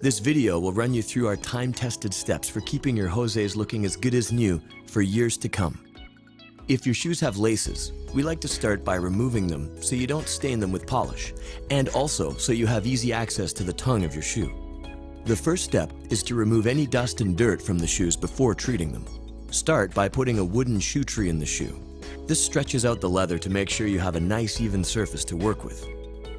This video will run you through our time-tested steps for keeping your Jose's looking as good as new for years to come. If your shoes have laces, we like to start by removing them so you don't stain them with polish, and also so you have easy access to the tongue of your shoe. The first step is to remove any dust and dirt from the shoes before treating them. Start by putting a wooden shoe tree in the shoe. This stretches out the leather to make sure you have a nice even surface to work with.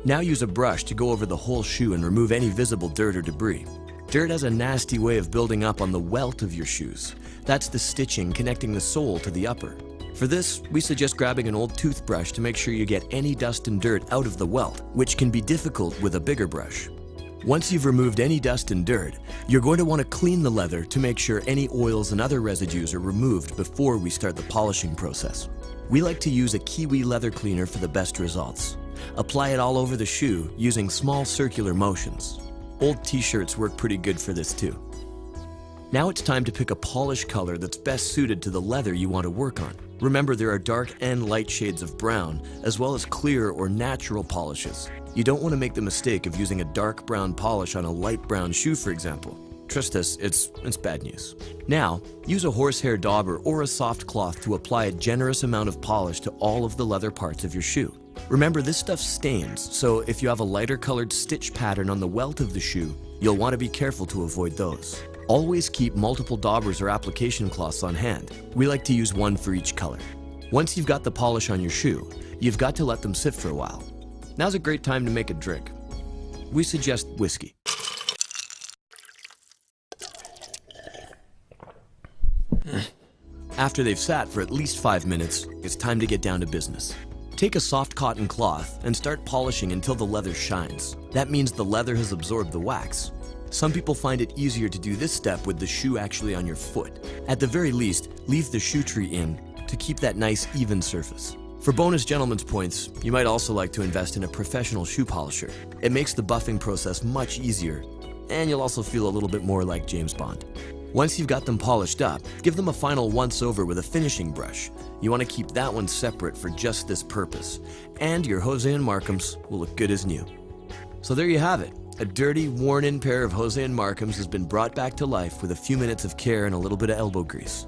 Now use a brush to go over the whole shoe and remove any visible dirt or debris. Dirt has a nasty way of building up on the welt of your shoes. That's the stitching connecting the sole to the upper. For this, we suggest grabbing an old toothbrush to make sure you get any dust and dirt out of the welt, which can be difficult with a bigger brush. Once you've removed any dust and dirt, you're going to want to clean the leather to make sure any oils and other residues are removed before we start the polishing process. We like to use a kiwi leather cleaner for the best results. Apply it all over the shoe using small circular motions. Old t-shirts work pretty good for this too. Now it's time to pick a polish color that's best suited to the leather you want to work on. Remember, there are dark and light shades of brown, as well as clear or natural polishes. You don't want to make the mistake of using a dark brown polish on a light brown shoe, for example. Trust us, it's bad news. Now, use a horsehair dauber or a soft cloth to apply a generous amount of polish to all of the leather parts of your shoe. Remember, this stuff stains, so if you have a lighter colored stitch pattern on the welt of the shoe, you'll want to be careful to avoid those. Always keep multiple daubers or application cloths on hand. We like to use one for each color. Once you've got the polish on your shoe, you've got to let them sit for a while. Now's a great time to make a drink. We suggest whiskey. After they've sat for at least 5 minutes, it's time to get down to business. Take a soft cotton cloth and start polishing until the leather shines. That means the leather has absorbed the wax. Some people find it easier to do this step with the shoe actually on your foot. At the very least, leave the shoe tree in to keep that nice even surface. For bonus gentleman's points, you might also like to invest in a professional shoe polisher. It makes the buffing process much easier, and you'll also feel a little bit more like James Bond. Once you've got them polished up, give them a final once-over with a finishing brush. You want to keep that one separate for just this purpose, and your Jose & Markham's will look good as new. So there you have it. A dirty, worn-in pair of Jose & Markham's has been brought back to life with a few minutes of care and a little bit of elbow grease.